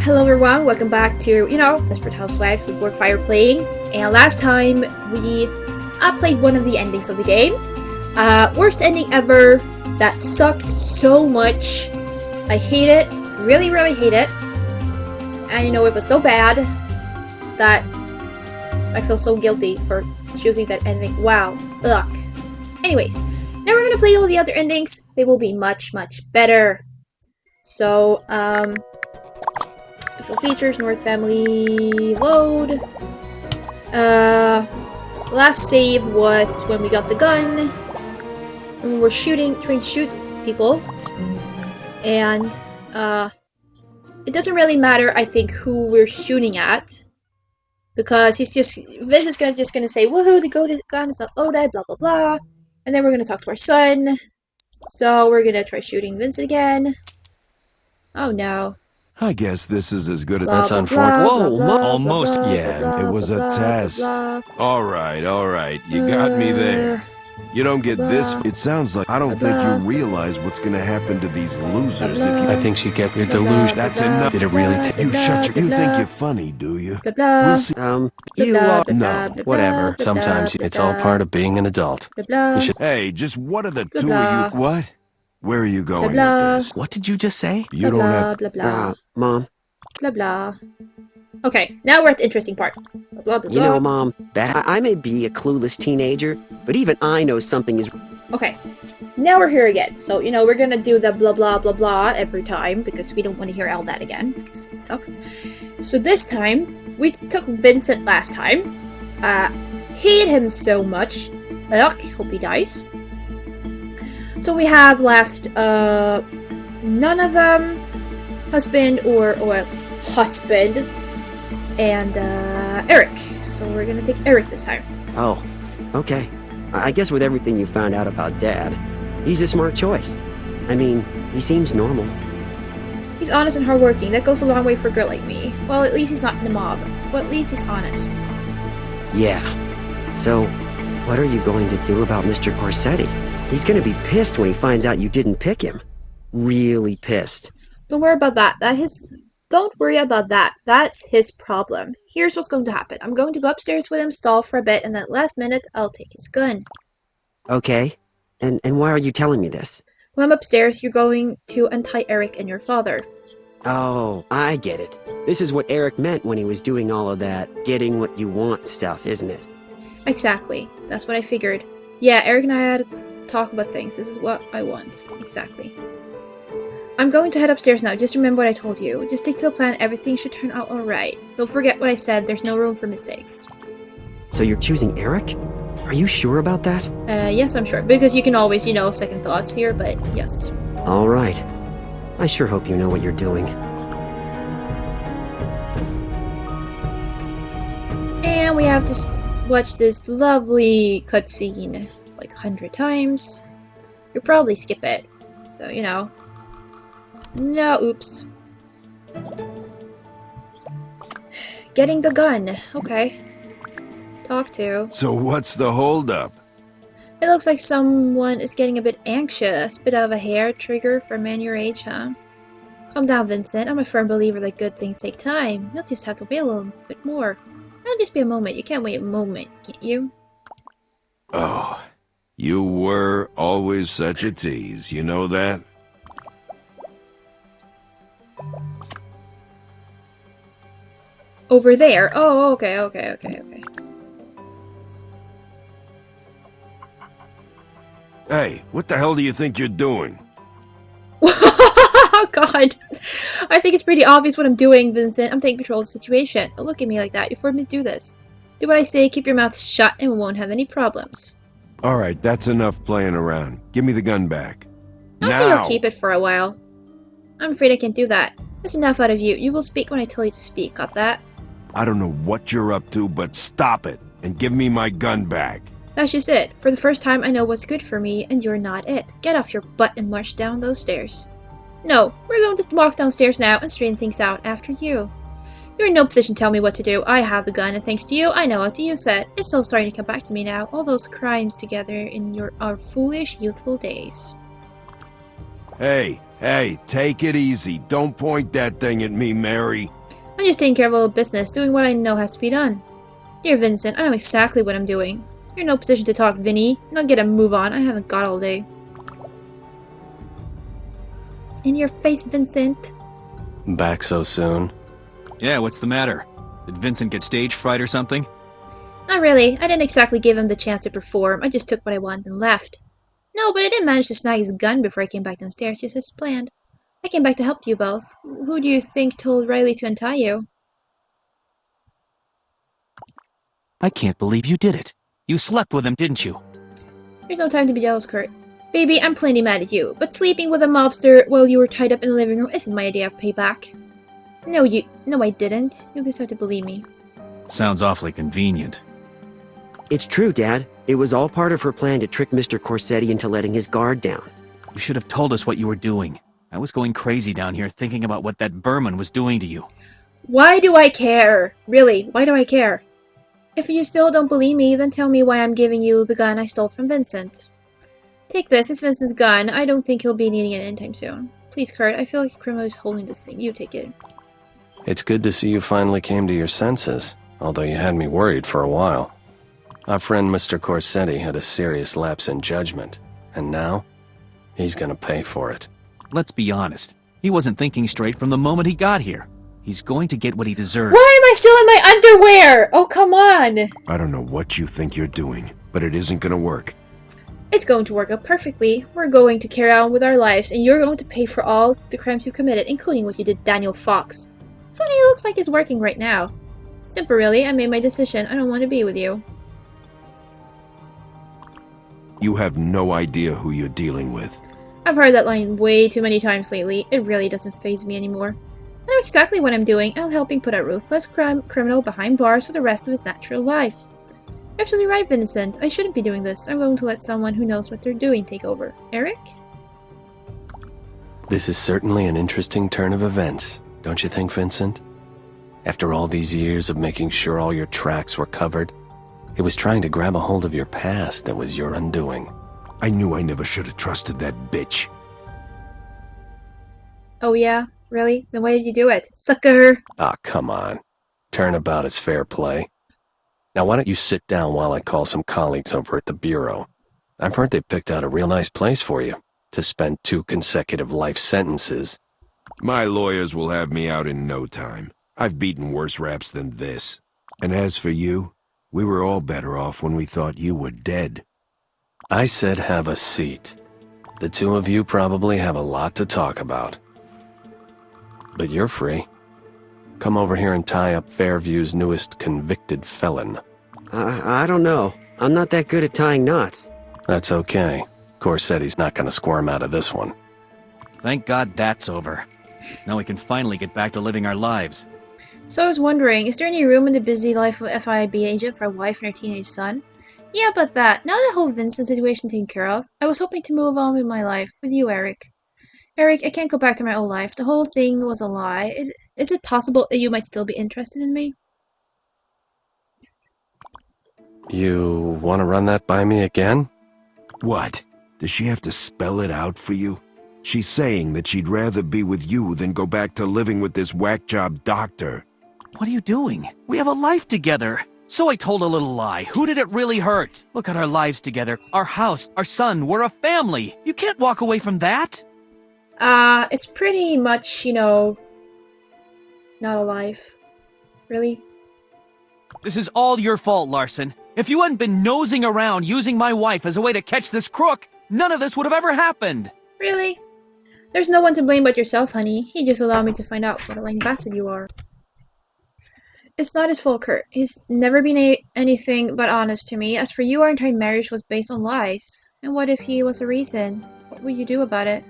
Hello everyone, welcome back to, Desperate Housewives with Wardfire playing. And last time we played one of the endings of the game. Worst ending ever. That sucked so much. I hate it. Really, really hate it. And it was so bad that I feel so guilty for choosing that ending. Wow. Ugh. Anyways, now we're gonna play all the other endings. They will be much, much better. So, special features, North family, load. Last save was when we got the gun. When we were trying to shoot people. And, it doesn't really matter, I think, who we're shooting at. Because Vince is just gonna say, woohoo, the gun is not loaded, blah blah blah. And then we're gonna talk to our son. So we're gonna try shooting Vince again. Oh no. I guess this is as good as Blah, that's blah, unfortunate. blah, Whoa, blah, blah, almost. blah, Yeah, blah, it was a blah, test. blah, All right. You got me there. You don't get this. It sounds like I don't think you realize what's gonna happen to these losers if you. I think she get your delusion. That's enough. Did it really take You shut your. You think you're funny, do you? blah, blah, We'll see. You are No, whatever. Sometimes it's all part of being an adult. blah, blah, You should. Hey, just what are the two blah. of you? What? Where are you going blah. with this? What did you just say? You don't have. blah, blah, Mom, blah, blah. Okay, now we're at the interesting part. Blah, blah, blah. Mom, I may be a clueless teenager, but even I know something is... Okay, now we're here again. So, we're gonna do the blah blah blah blah every time because we don't want to hear all that again because it sucks. So this time, we took Vincent last time. Hate him so much. Ugh, hope he dies. So we have left, none of them. Husband or husband. And, Erik. So we're gonna take Erik this time. Oh, okay. I guess with everything you found out about Dad, he's a smart choice. I mean, he seems normal. He's honest and hardworking. That goes a long way for a girl like me. Well, at least he's not in the mob. Well, at least he's honest. Yeah. So, what are you going to do about Mr. Corsetti? He's gonna be pissed when he finds out you didn't pick him. Really pissed. Don't worry about that. Don't worry about that. That's his problem. Here's what's going to happen. I'm going to go upstairs with him, stall for a bit, and at last minute, I'll take his gun. Okay. And why are you telling me this? When I'm upstairs, you're going to untie Erik and your father. Oh, I get it. This is what Erik meant when he was doing all of that getting what you want stuff, isn't it? Exactly. That's what I figured. Yeah, Erik and I had to talk about things. This is what I want. Exactly. I'm going to head upstairs now. Just remember what I told you. Just stick to the plan. Everything should turn out alright. Don't forget what I said. There's no room for mistakes. So you're choosing Erik? Are you sure about that? Yes, I'm sure. Because you can always, second thoughts here, but yes. Alright. I sure hope you know what you're doing. And we have to watch this lovely cutscene like 100 times. You'll probably skip it. So, No, oops. Getting the gun. Okay. Talk to. So what's the holdup? It looks like someone is getting a bit anxious. Bit of a hair trigger for a man your age, huh? Calm down, Vincent. I'm a firm believer that good things take time. You'll just have to wait a little bit more. It'll just be a moment. You can't wait a moment, can't you? Oh, you were always such a tease. You know that? Over there. Oh, okay. Hey, what the hell do you think you're doing? Oh, God. I think it's pretty obvious what I'm doing, Vincent. I'm taking control of the situation. Don't look at me like that. You're forced me to do this. Do what I say, keep your mouth shut, and we won't have any problems. Alright, that's enough playing around. Give me the gun back. I think I'll keep it for a while. I'm afraid I can't do that. That's enough out of you. You will speak when I tell you to speak. Got that? I don't know what you're up to, but stop it and give me my gun back. That's just it. For the first time, I know what's good for me, and you're not it. Get off your butt and march down those stairs. No, we're going to walk downstairs now and straighten things out after you. You're in no position to tell me what to do. I have the gun, and thanks to you, I know how to use it. It's all starting to come back to me now. All those crimes together in our foolish, youthful days. Hey, take it easy. Don't point that thing at me, Mary. I'm just taking care of a little business, doing what I know has to be done. Dear Vincent, I know exactly what I'm doing. You're in no position to talk, Vinny. Now get a move on. I haven't got all day. In your face, Vincent. Back so soon? Yeah, what's the matter? Did Vincent get stage fright or something? Not really. I didn't exactly give him the chance to perform. I just took what I wanted and left. No, but I did manage to snag his gun before I came back downstairs, just as planned. I came back to help you both. Who do you think told Riley to untie you? I can't believe you did it. You slept with him, didn't you? There's no time to be jealous, Kurt. Baby, I'm plenty mad at you, but sleeping with a mobster while you were tied up in the living room isn't my idea of payback. No, I didn't. You'll just have to believe me. Sounds awfully convenient. It's true, Dad. It was all part of her plan to trick Mr. Corsetti into letting his guard down. You should have told us what you were doing. I was going crazy down here thinking about what that Berman was doing to you. Why do I care? Really, why do I care? If you still don't believe me, then tell me why I'm giving you the gun I stole from Vincent. Take this, it's Vincent's gun. I don't think he'll be needing it anytime soon. Please, Kurt, I feel like a criminal is holding this thing. You take it. It's good to see you finally came to your senses, although you had me worried for a while. Our friend Mr. Corsetti had a serious lapse in judgment, and now he's gonna pay for it. Let's be honest. He wasn't thinking straight from the moment he got here. He's going to get what he deserves. Why am I still in my underwear? Oh, come on. I don't know what you think you're doing, but it isn't gonna work. It's going to work out perfectly. We're going to carry on with our lives, and you're going to pay for all the crimes you committed, including what you did, Daniel Fox. Funny, it looks like it's working right now. Simple, really. I made my decision. I don't want to be with you. You have no idea who you're dealing with. I've heard that line way too many times lately. It really doesn't faze me anymore. I know exactly what I'm doing. I'm helping put a ruthless criminal behind bars for the rest of his natural life. You're absolutely right, Vincent. I shouldn't be doing this. I'm going to let someone who knows what they're doing take over. Eric? This is certainly an interesting turn of events, don't you think, Vincent? After all these years of making sure all your tracks were covered, it was trying to grab a hold of your past that was your undoing. I knew I never should have trusted that bitch. Oh yeah? Really? Then why did you do it? Sucker! Ah, come on. Turnabout is fair play. Now why don't you sit down while I call some colleagues over at the Bureau? I've heard they picked out a real nice place for you to spend 2 consecutive life sentences. My lawyers will have me out in no time. I've beaten worse raps than this. And as for you, we were all better off when we thought you were dead. I said have a seat. The 2 of you probably have a lot to talk about. But you're free. Come over here and tie up Fairview's newest convicted felon. I don't know. I'm not that good at tying knots. That's okay. Corsetti's not gonna squirm out of this one. Thank God that's over. Now we can finally get back to living our lives. So I was wondering, is there any room in the busy life of a FIB agent for a wife and her teenage son? Yeah, about that. Now that whole Vincent situation taken care of, I was hoping to move on with my life, with you, Eric. Eric, I can't go back to my old life. The whole thing was a lie. Is it possible that you might still be interested in me? You want to run that by me again? What? Does she have to spell it out for you? She's saying that she'd rather be with you than go back to living with this whack-job doctor. What are you doing? We have a life together. So I told a little lie. Who did it really hurt? Look at our lives together. Our house, our son, we're a family. You can't walk away from that. It's pretty much, not a life. Really? This is all your fault, Larsen. If you hadn't been nosing around using my wife as a way to catch this crook, none of this would have ever happened. Really? There's no one to blame but yourself, honey. He just allowed me to find out what a lame bastard you are. It's not his fault, Kurt. He's never been anything but honest to me. As for you, our entire marriage was based on lies. And what if he was the reason? What would you do about it?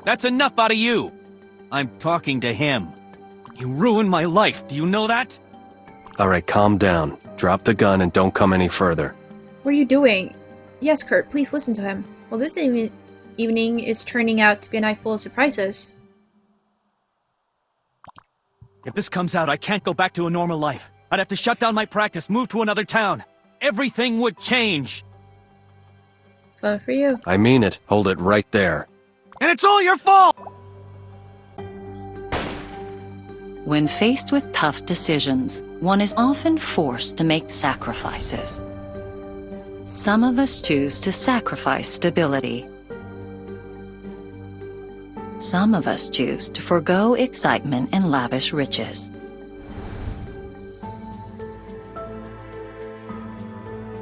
That's enough out of you. I'm talking to him. You ruined my life, do you know that? Alright, calm down. Drop the gun and don't come any further. What are you doing? Yes, Kurt, please listen to him. Well, this evening is turning out to be a night full of surprises. If this comes out, I can't go back to a normal life. I'd have to shut down my practice, move to another town. Everything would change. Fun for you. I mean it. Hold it right there. And it's all your fault! When faced with tough decisions, one is often forced to make sacrifices. Some of us choose to sacrifice stability. Some of us choose to forego excitement and lavish riches.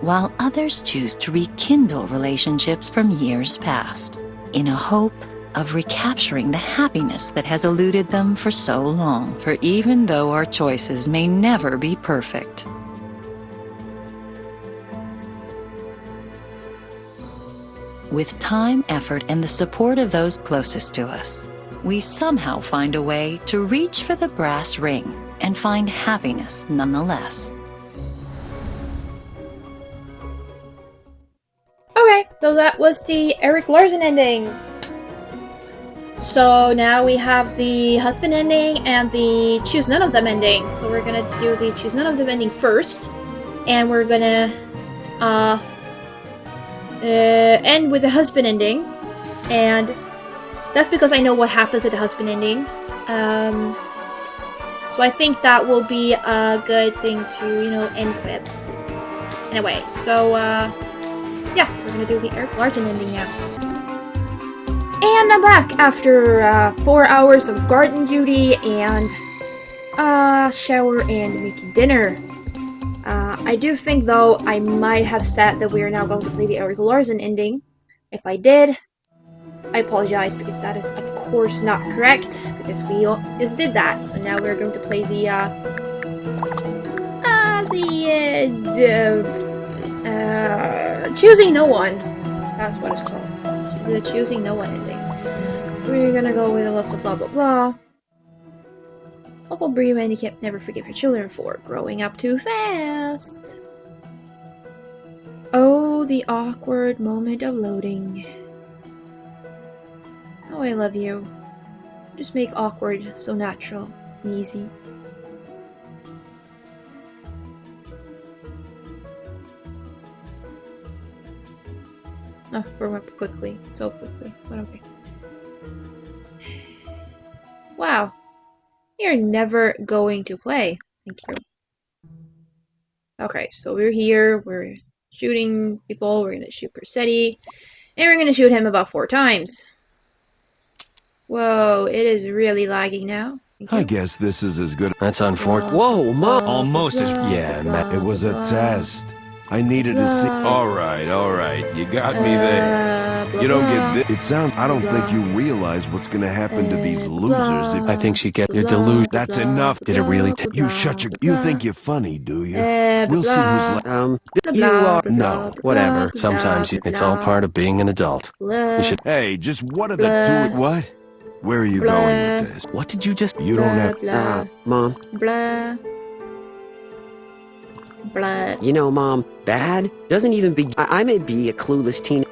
While others choose to rekindle relationships from years past, in a hope of recapturing the happiness that has eluded them for so long. For even though our choices may never be perfect, with time, effort, and the support of those closest to us, we somehow find a way to reach for the brass ring and find happiness nonetheless. Okay, so that was the Erik Larsen ending. So now we have the husband ending and the choose none of them ending. So we're gonna do the choose none of them ending first, and we're gonna end with the husband ending, and that's because I know what happens at the husband ending. So I think that will be a good thing to, end with. Anyway, so yeah, we're gonna do the Erik Larsen ending now. And I'm back after 4 hours of garden duty and shower and making dinner. I do think, though, I might have said that we are now going to play the Erik Larsen ending. If I did, I apologize, because that is, of course, not correct, because we just did that. So now we're going to play the Choosing No One. That's what it's called. The Choosing No One ending. So we're gonna go with lots of blah blah blah. What will bring you handicap? Never forgive your children for growing up too fast. Oh, the awkward moment of loading. Oh, I love you. Just make awkward so natural and easy. No, we're up quickly. So quickly. But okay. Wow. You're never going to play. Thank you. Okay, so we're here. We're shooting people. We're gonna shoot Corsetti. And we're gonna shoot him about 4 times. Whoa, it is really lagging now. I guess this is as good. That's unfortunate. Whoa, Mom! Almost as... Yeah, Matt, it was a test. I needed to see. All right. You got me there. You don't get this. It sounds. I don't think you realize what's going to happen to these losers. If I think she get your delusion. that's enough. Did it really You shut your. You think you're funny, do you? We'll see who's You are... No, whatever. Sometimes it's all part of being an adult. You should... Hey, just what are the two? What? Where are you going with this? What did you just... You don't have. Mom. Blah. Blah. You know, Mom, bad doesn't even be... I may be a clueless teen...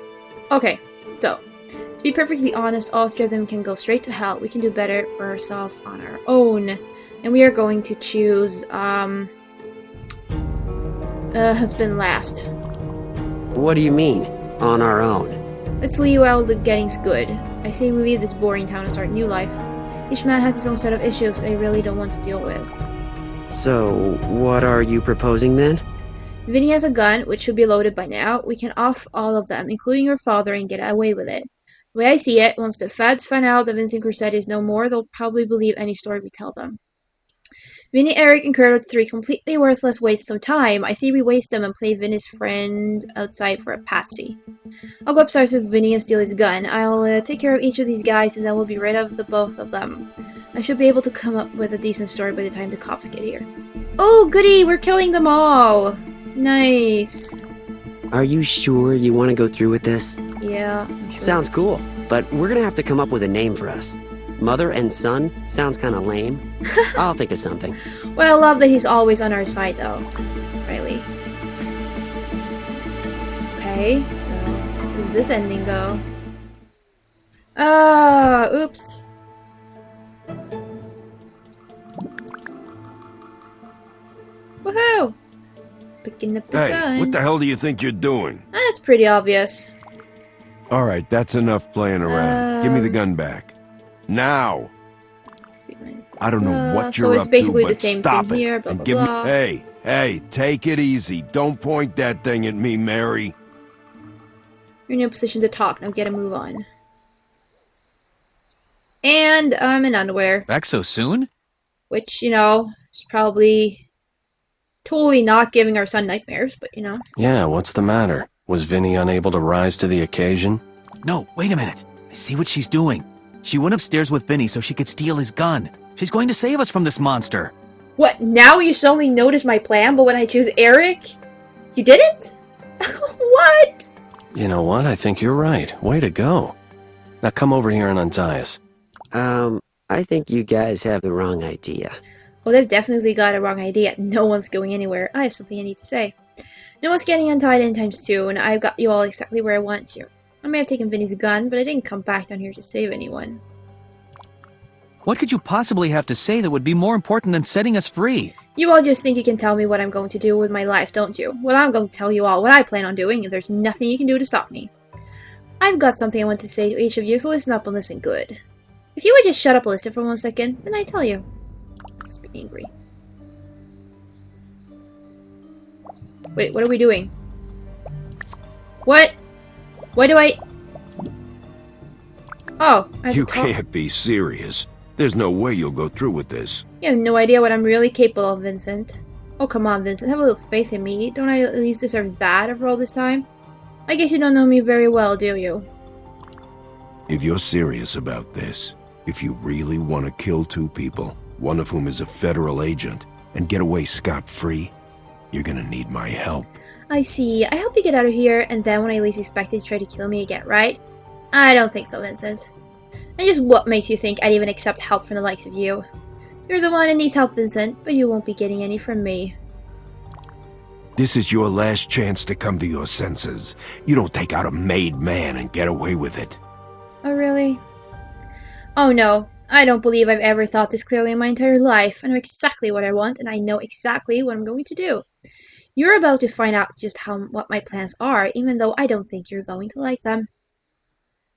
Okay, so, to be perfectly honest, all 3 of them can go straight to hell. We can do better for ourselves on our own. And we are going to choose, husband last. What do you mean, on our own? Let's leave while the getting's good. I say we leave this boring town and start a new life. Each man has his own set of issues I really don't want to deal with. So, what are you proposing then? Vinny has a gun, which should be loaded by now. We can off all of them, including your father, and get away with it. The way I see it, once the feds find out that Vincent Corsetti is no more, they'll probably believe any story we tell them. Vinny, Eric, and Kurt are 3 completely worthless wastes of time. I see we waste them and play Vinny's friend outside for a patsy. I'll go upstairs with Vinny and steal his gun. I'll take care of each of these guys, and then we'll be rid of the both of them. I should be able to come up with a decent story by the time the cops get here. Oh, goody! We're killing them all! Nice. Are you sure you want to go through with this? Yeah, I'm sure. Sounds cool, but we're gonna have to come up with a name for us. Mother and son sounds kind of lame. I'll think of something. Well, I love that he's always on our side, though. Riley. Okay, so where's this ending go? Oops. Woohoo! Picking up the gun. Hey, what the hell do you think you're doing? That's pretty obvious. All right, that's enough playing around. Give me the gun back. Now! I don't know what So you're it's up basically to, the but same stop thing it here, blah, and blah, give blah. me. Hey, take it easy. Don't point that thing at me, Mary. You're in a position to talk. Now get a move on. And I'm in underwear. Back so soon? Which, you know, is probably totally not giving our son nightmares, but you know. Yeah, what's the matter? Was Vinny unable to rise to the occasion? No, wait a minute. I see what she's doing. She went upstairs with Vinny so she could steal his gun. She's going to save us from this monster. What, now you suddenly notice my plan, but when I choose Erik, you didn't? What? You know what? I think you're right. Way to go. Now come over here and untie us. I think you guys have the wrong idea. Well, they've definitely got a wrong idea. No one's going anywhere. I have something I need to say. No one's getting untied anytime soon. I've got you all exactly where I want you. I may have taken Vinny's gun, but I didn't come back down here to save anyone. What could you possibly have to say that would be more important than setting us free? You all just think you can tell me what I'm going to do with my life, don't you? Well, I'm going to tell you all what I plan on doing, and there's nothing you can do to stop me. I've got something I want to say to each of you, so listen up and listen good. If you would just shut up and listen for 1 second, then I tell you. Let's be angry. Wait, what are we doing? What? Why do I... Oh, I have You to talk. can't be serious. There's no way you'll go through with this. You have no idea what I'm really capable of, Vincent. Oh, come on, Vincent. Have a little faith in me. Don't I at least deserve that after all this time? I guess you don't know me very well, do you? If you're serious about this, if you really want to kill 2 people, one of whom is a federal agent, and get away scot-free, you're gonna need my help. I see. I hope you get out of here, and then when I least expect it, try to kill me again, right? I don't think so, Vincent. And just what makes you think I'd even accept help from the likes of you? You're the one that needs help, Vincent, but you won't be getting any from me. This is your last chance to come to your senses. You don't take out a made man and get away with it. Oh, really? Oh, no. I don't believe I've ever thought this clearly in my entire life. I know exactly what I want, and I know exactly what I'm going to do. You're about to find out just what my plans are, even though I don't think you're going to like them.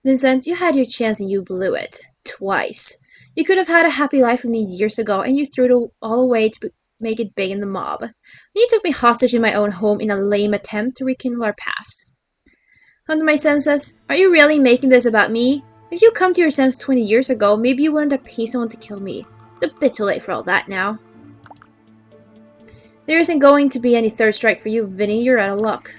Vincent, you had your chance and you blew it. Twice. You could have had a happy life with me years ago, and you threw it all away to make it big in the mob. Then you took me hostage in my own home in a lame attempt to rekindle our past. Come to my senses? Are you really making this about me? If you come to your senses 20 years ago, maybe you wouldn't have paid someone to kill me. It's a bit too late for all that now. There isn't going to be any third strike for you, Vinny. You're out of luck.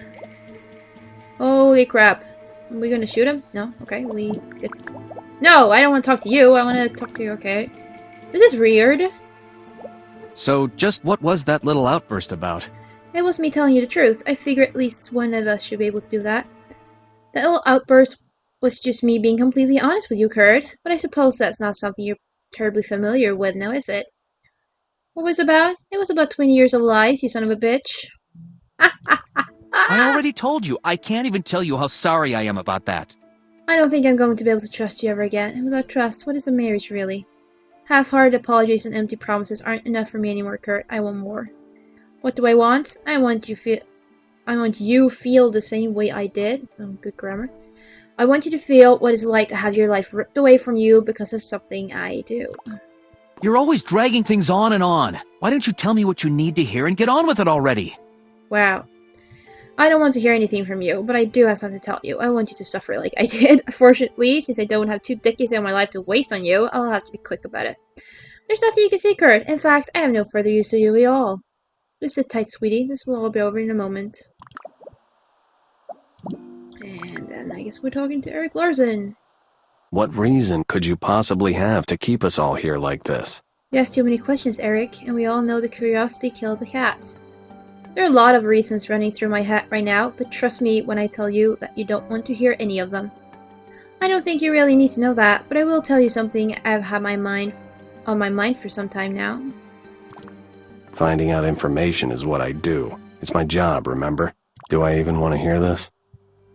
Holy crap. Are we gonna shoot him? No? Okay, we get... No, I don't want to talk to you. I want to talk to you, okay. This is weird. So, just what was that little outburst about? It was me telling you the truth. I figure at least one of us should be able to do that. That little outburst was just me being completely honest with you, Kurt. But I suppose that's not something you're terribly familiar with now, is it? What was it about? It was about 20 years of lies, you son of a bitch. I already told you. I can't even tell you how sorry I am about that. I don't think I'm going to be able to trust you ever again. And without trust, what is a marriage really? Half-hearted apologies and empty promises aren't enough for me anymore, Kurt. I want more. What do I want? I want you feel the same way I did. Oh, good grammar. I want you to feel what it's like to have your life ripped away from you because of something I do. You're always dragging things on and on. Why don't you tell me what you need to hear and get on with it already? Wow. I don't want to hear anything from you, but I do have something to tell you. I want you to suffer like I did. Fortunately, since I don't have 2 decades of my life to waste on you, I'll have to be quick about it. There's nothing you can say, Kurt. In fact, I have no further use to you at all. Just sit tight, sweetie. This will all be over in a moment. And then I guess we're talking to Erik Larsen. What reason could you possibly have to keep us all here like this? You ask too many questions, Erik, and we all know the curiosity killed the cat. There are a lot of reasons running through my head right now, but trust me when I tell you that you don't want to hear any of them. I don't think you really need to know that, but I will tell you something I've had on my mind for some time now. Finding out information is what I do. It's my job, remember? Do I even want to hear this?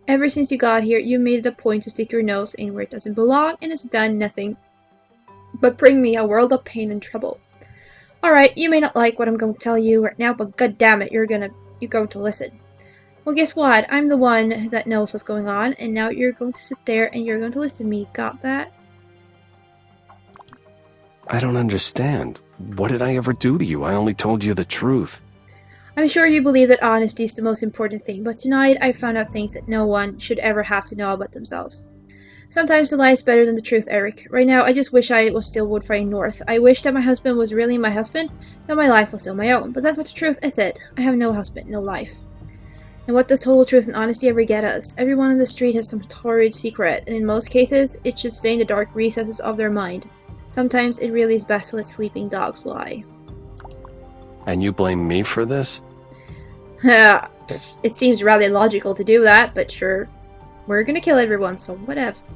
Ever since you got here, you made it a point to stick your nose in where it doesn't belong, and it's done nothing but bring me a world of pain and trouble. Alright, you may not like what I'm going to tell you right now, but goddammit, you're going to listen. Well, guess what? I'm the one that knows what's going on, and now you're going to sit there and you're going to listen to me. Got that? I don't understand. What did I ever do to you? I only told you the truth. I'm sure you believe that honesty is the most important thing, but tonight I found out things that no one should ever have to know about themselves. Sometimes the lie is better than the truth, Eric. Right now, I just wish I was still Wardfire North. I wish that my husband was really my husband, that my life was still my own. But that's not the truth, is it? I have no husband, no life. And what does total truth and honesty ever get us? Everyone on the street has some torrid secret, and in most cases, it should stay in the dark recesses of their mind. Sometimes it really is best to let sleeping dogs lie. And you blame me for this? It seems rather illogical to do that, but sure. We're gonna kill everyone, so whatevs.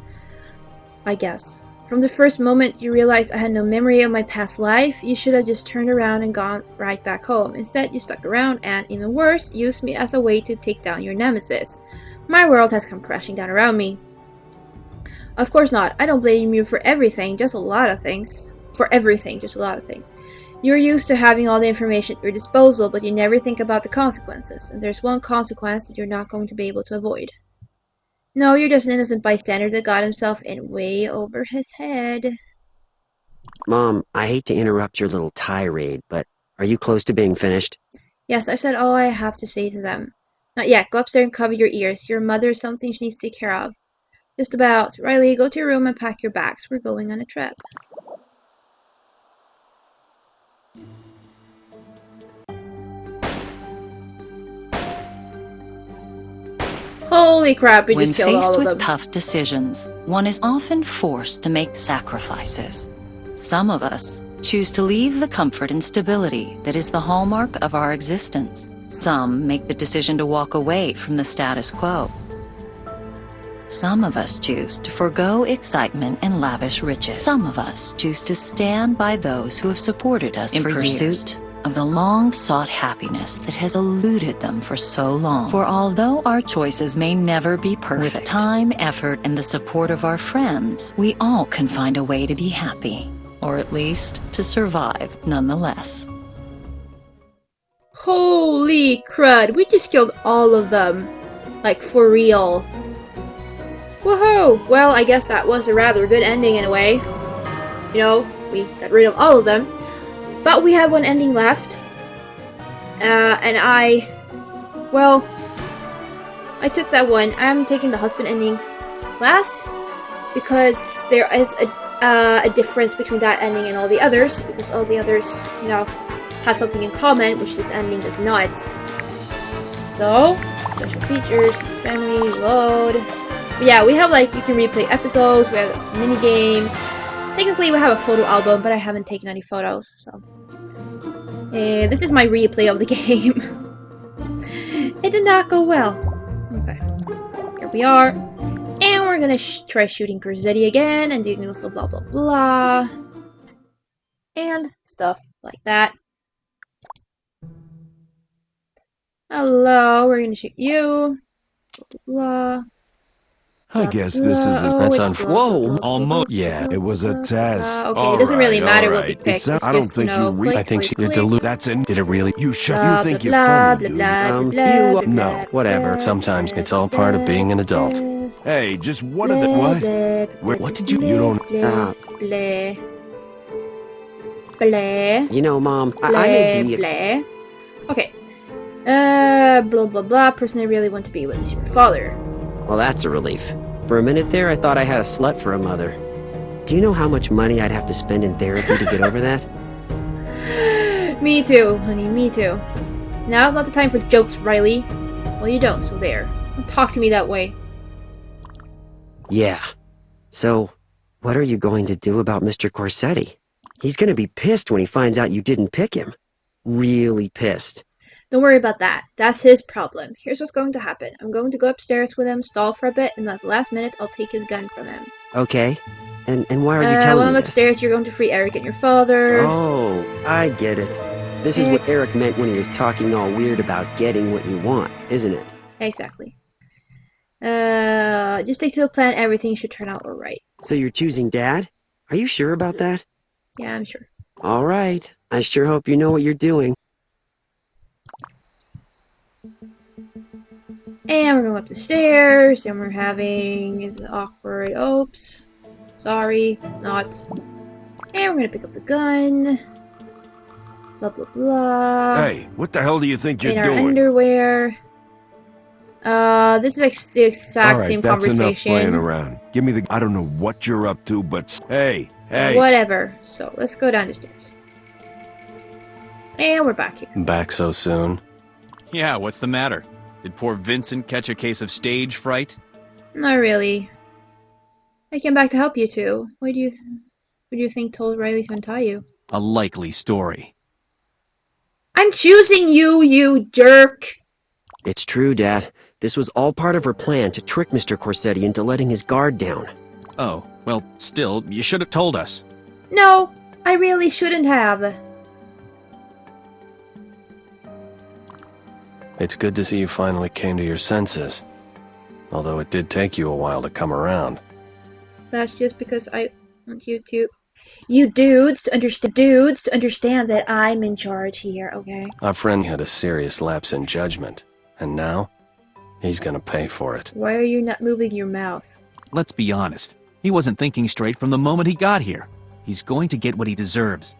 I guess. From the first moment you realized I had no memory of my past life, you should have just turned around and gone right back home. Instead, you stuck around and, even worse, used me as a way to take down your nemesis. My world has come crashing down around me. Of course not. I don't blame you for everything, just a lot of things. For everything, just a lot of things. You're used to having all the information at your disposal, but you never think about the consequences. And there's one consequence that you're not going to be able to avoid. No, you're just an innocent bystander that got himself in way over his head. Mom, I hate to interrupt your little tirade, but are you close to being finished? Yes, I've said all I have to say to them. Not yet. Go upstairs and cover your ears. Your mother is something she needs to take care of. Just about. Riley, go to your room and pack your bags. We're going on a trip. Holy crap, we just killed all of them. When faced with tough decisions, one is often forced to make sacrifices. Some of us choose to leave the comfort and stability that is the hallmark of our existence. Some make the decision to walk away from the status quo. Some of us choose to forego excitement and lavish riches. Some of us choose to stand by those who have supported us in pursuit of the long-sought happiness that has eluded them for so long. For although our choices may never be perfect, with time, effort, and the support of our friends, we all can find a way to be happy, or at least to survive nonetheless. Holy crud, we just killed all of them. Like, for real. Woohoo! Well, I guess that was a rather good ending in a way. You know, we got rid of all of them. But we have one ending left. And I took that one. I'm taking the husband ending last. Because there is a difference between that ending and all the others. Because all the others, you know, have something in common, which this ending does not. So, special features, family, load. But yeah, we have, like, you can replay episodes, we have mini games. Technically, we have a photo album, but I haven't taken any photos, so. This is my replay of the game. It did not go well. Okay. Here we are. And we're gonna try shooting Corsetti again, and doing also blah blah blah. And stuff like that. Hello, we're gonna shoot you. Blah, blah. I guess this is a... That's Whoa! Almost. Yeah. It was a test. Okay, it doesn't really matter what we It pick. sounds- It's I don't just, think you know, you click, I think click, she click. dilute. That's an... Did it really? You shut. Blah, You think blah, you're blah, funny, do you? blah, blah, you- blah, No, blah, whatever. blah, Sometimes blah, it's all part of being an adult. blah, Hey, just what are the... blah, What? blah, What did you... You don't... blah, blah, blah, You know, Mom, I blah, may be... blah. Okay. Blah, blah, blah. Person I really want to be with is your father. Well, that's a relief. For a minute there, I thought I had a slut for a mother. Do you know how much money I'd have to spend in therapy to get over that? Me too, honey, me too. Now's not the time for jokes, Riley. Well, you don't, so there. Don't talk to me that way. Yeah. So, what are you going to do about Mr. Corsetti? He's gonna be pissed when he finds out you didn't pick him. Really pissed. Don't worry about that. That's his problem. Here's what's going to happen. I'm going to go upstairs with him, stall for a bit, and at the last minute, I'll take his gun from him. Okay. And why are you telling while I'm me this? upstairs, you're going to free Eric and your father. Oh, I get it. This is what It's- Eric meant when he was talking all weird about getting what you want, isn't it? Exactly. Just stick to the plan. Everything should turn out alright. So you're choosing Dad? Are you sure about that? Yeah, I'm sure. All right. I sure hope you know what you're doing. And we're going up the stairs, and we're having... Is it awkward? Oops. Sorry. Not. And we're gonna pick up the gun. Blah, blah, blah. Hey, what the hell do you think you're In our doing? underwear. This is like the exact All right, same that's conversation. enough playing around. Give me the... I don't know what you're up to, but... Hey. Whatever. So, let's go down the stairs. And we're back here. Back so soon? Yeah, what's the matter? Did poor Vincent catch a case of stage fright? Not really. I came back to help you two. What do you think told Riley to untie you? A likely story. I'm choosing you, you jerk! It's true, Dad. This was all part of her plan to trick Mr. Corsetti into letting his guard down. Oh, well, still, you should have told us. No, I really shouldn't have. It's good to see you finally came to your senses. Although it did take you a while to come around. That's just because I want you dudes to understand that I'm in charge here, okay? Our friend had a serious lapse in judgment, and now he's gonna pay for it. Why are you not moving your mouth? Let's be honest. He wasn't thinking straight from the moment he got here. He's going to get what he deserves.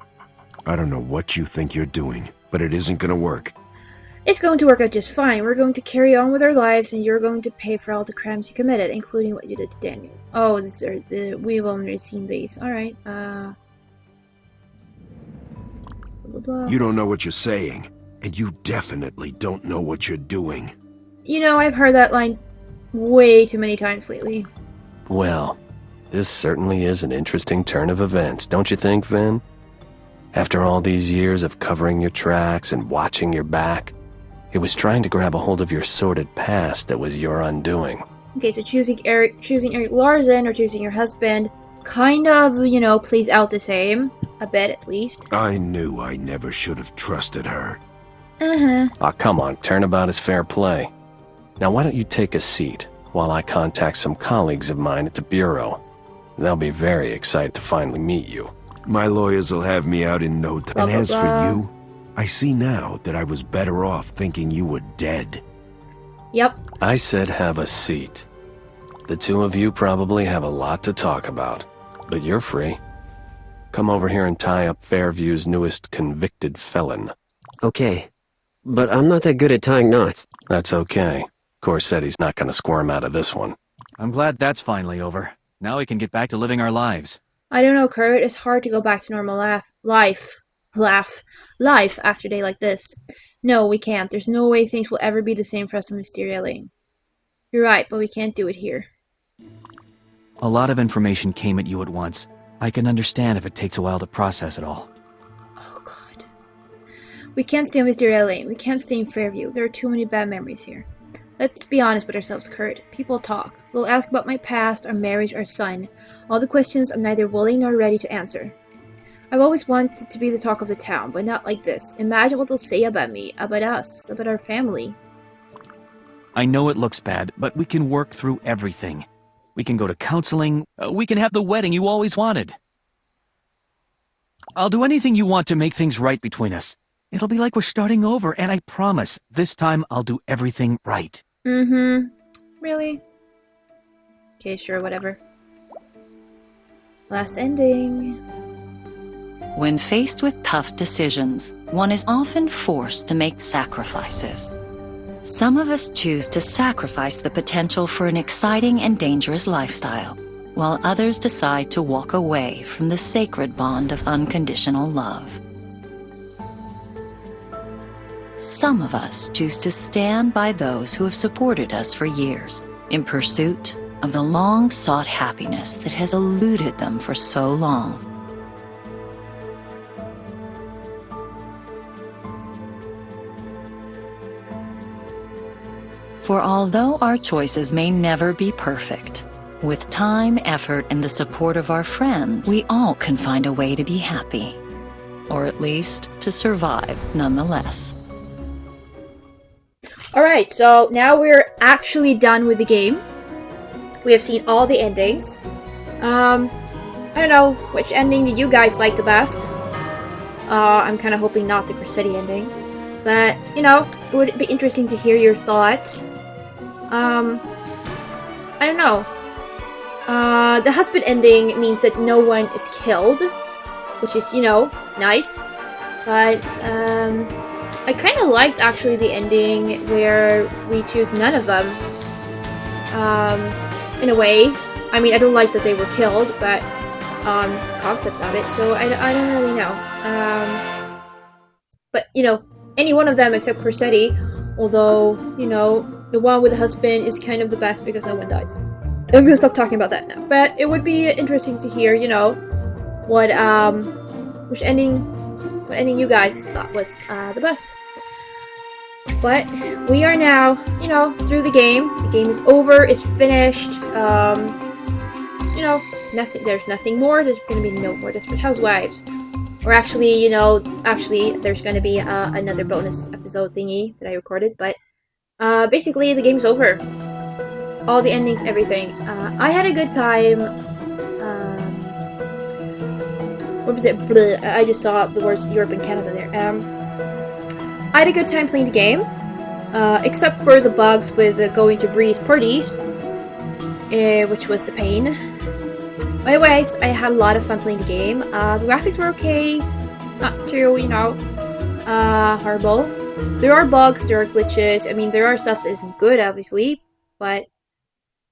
I don't know what you think you're doing, but it isn't gonna work. It's going to work out just fine. We're going to carry on with our lives, and you're going to pay for all the crimes you committed, including what you did to Daniel. Oh, we've already seen these. Alright, blah, blah, blah. You don't know what you're saying, and you definitely don't know what you're doing. You know, I've heard that line way too many times lately. Well, this certainly is an interesting turn of events, don't you think, Vin? After all these years of covering your tracks and watching your back, it was trying to grab a hold of your sordid past that was your undoing. Okay, so choosing Erik Larsen or choosing your husband kind of, you know, plays out the same. A bit, at least. I knew I never should have trusted her. Uh-huh. Aw, come on, turnabout is fair play. Now why don't you take a seat while I contact some colleagues of mine at the Bureau. They'll be very excited to finally meet you. My lawyers will have me out in no time. Blah, And blah, as blah. for you, I see now that I was better off thinking you were dead. Yep. I said have a seat. The two of you probably have a lot to talk about, but you're free. Come over here and tie up Fairview's newest convicted felon. Okay, but I'm not that good at tying knots. That's okay. Corsetti's not gonna squirm out of this one. I'm glad that's finally over. Now we can get back to living our lives. I don't know, Kurt. It's hard to go back to normal life after a day like this. No, we can't. There's no way things will ever be the same for us on Mysteria Lane. You're right, but we can't do it here. A lot of information came at you at once. I can understand if it takes a while to process it all. Oh, God. We can't stay on Mysteria Lane. We can't stay in Fairview. There are too many bad memories here. Let's be honest with ourselves, Kurt. People talk. They'll ask about my past, our marriage, our son. All the questions I'm neither willing nor ready to answer. I've always wanted to be the talk of the town, but not like this. Imagine what they'll say about me, about us, about our family. I know it looks bad, but we can work through everything. We can go to counseling. We can have the wedding you always wanted. I'll do anything you want to make things right between us. It'll be like we're starting over, and I promise, this time I'll do everything right. Mm-hmm. Really? Okay, sure, whatever. Last ending. When faced with tough decisions, one is often forced to make sacrifices. Some of us choose to sacrifice the potential for an exciting and dangerous lifestyle, while others decide to walk away from the sacred bond of unconditional love. Some of us choose to stand by those who have supported us for years, in pursuit of the long-sought happiness that has eluded them for so long. For although our choices may never be perfect, with time, effort, and the support of our friends, we all can find a way to be happy. Or at least to survive nonetheless. Alright, so now we're actually done with the game. We have seen all the endings. I don't know, which ending did you guys like the best? I'm kind of hoping not the Corsetti ending. But, you know, it would be interesting to hear your thoughts. I don't know. The husband ending means that no one is killed. which is, nice. But, I kind of liked, actually, the ending where we choose none of them. In a way. I mean, I don't like that they were killed, but, the concept of it, so I don't really know. But, any one of them except Corsetti, although, the one with the husband is kind of the best because no one dies. I'm gonna stop talking about that now. But it would be interesting to hear, what ending you guys thought was the best. But we are now, through the game. The game is over. It's finished. Nothing. There's nothing more. There's gonna be no more Desperate Housewives. Or actually, there's gonna be another bonus episode thingy that I recorded. But basically, the game's over. All the endings, everything. I had a good time. What was it? Bleh, I just saw the words Europe and Canada there. I had a good time playing the game, except for the bugs with going to Bree's parties, which was a pain. Anyways, I had a lot of fun playing the game. The graphics were okay, not too, horrible. There are bugs, there are glitches. I mean, there are stuff that isn't good, obviously, but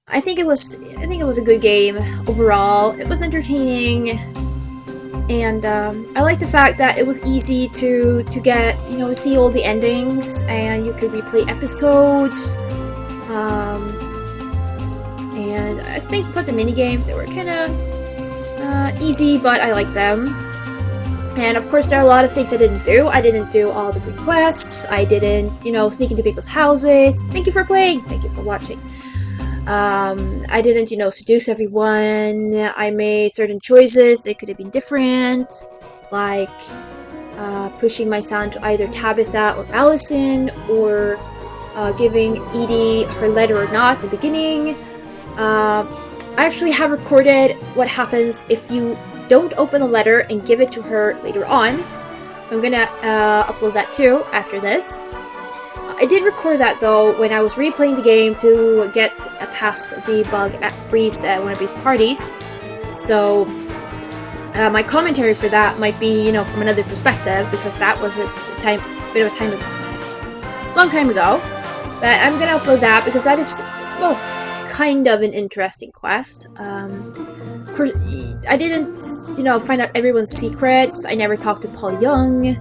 I think it was a good game overall. It was entertaining. And I like the fact that it was easy to get, see all the endings, and you could replay episodes. And I think for the minigames, they were kind of easy, but I liked them. And of course, there are a lot of things I didn't do. I didn't do all the requests. I didn't, sneak into people's houses. Thank you for playing. Thank you for watching. I didn't, seduce everyone. I made certain choices that could have been different, like pushing my son to either Tabitha or Allison, or giving Edie her letter or not in the beginning. I actually have recorded what happens if you don't open the letter and give it to her later on, so I'm gonna upload that too after this. I did record that though when I was replaying the game to get past the bug at Bree's, one of Bree's parties. So my commentary for that might be, from another perspective, because that was a long time ago. But I'm gonna upload that because that is, kind of an interesting quest. Of course, I didn't, find out everyone's secrets. I never talked to Paul Young.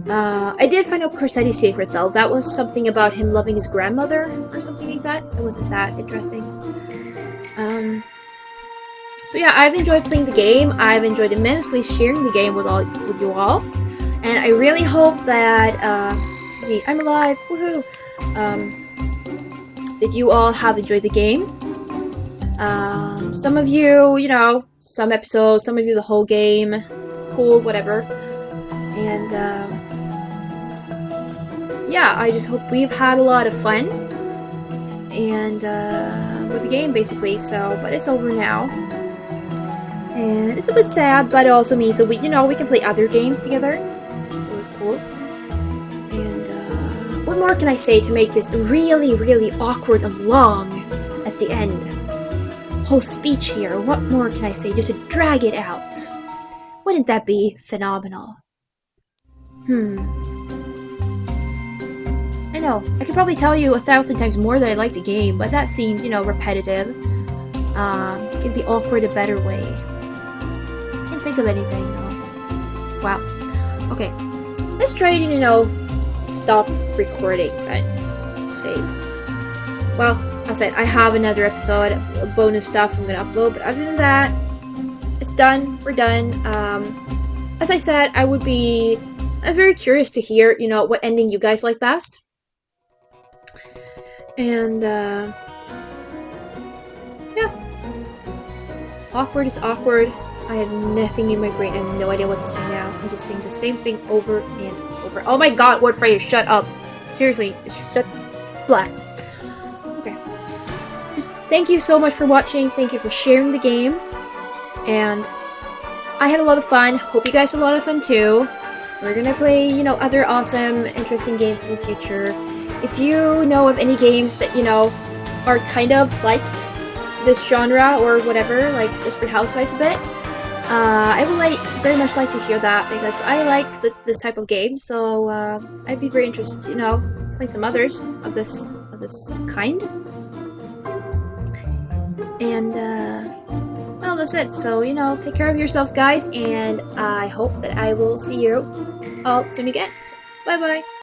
I did find out Corsetti's secret though. That was something about him loving his grandmother or something like that. It wasn't that interesting. So yeah, I've enjoyed playing the game. I've enjoyed immensely sharing the game with you all, and I really hope that see, I'm alive. Woohoo! That you all have enjoyed the game. Some of you, some episodes. Some of you, the whole game. It's cool, whatever. And yeah, I just hope we've had a lot of fun and with the game basically. So, but it's over now, and it's a bit sad, but it also means that we can play other games together. It was cool. And what more can I say to make this really, really awkward and long at the end? Whole speech here. What more can I say just to drag it out? Wouldn't that be phenomenal? I know, I could probably tell you 1,000 times more that I like the game, but that seems, repetitive. It can be awkward a better way. Can't think of anything, though. Wow. Okay. Let's try to, stop recording, but save. Well, I said, I have another episode of bonus stuff I'm gonna upload, but other than that, it's done. We're done. As I said, I'm very curious to hear, what ending you guys like best. And, yeah. Awkward is awkward. I have nothing in my brain. I have no idea what to say now. I'm just saying the same thing over and over. Oh my god, Wardfire, shut up. Seriously, shut black. Okay. Just thank you so much for watching. Thank you for sharing the game. And I had a lot of fun. Hope you guys had a lot of fun too. We're gonna play, other awesome, interesting games in the future. If you know of any games that, are kind of like this genre or whatever, like Desperate Housewives a bit, I would very much like to hear that because I like this type of game. So I'd be very interested to find some others of this kind. And well, that's it. So take care of yourselves, guys, and I hope that I will see you all soon again. So, bye bye.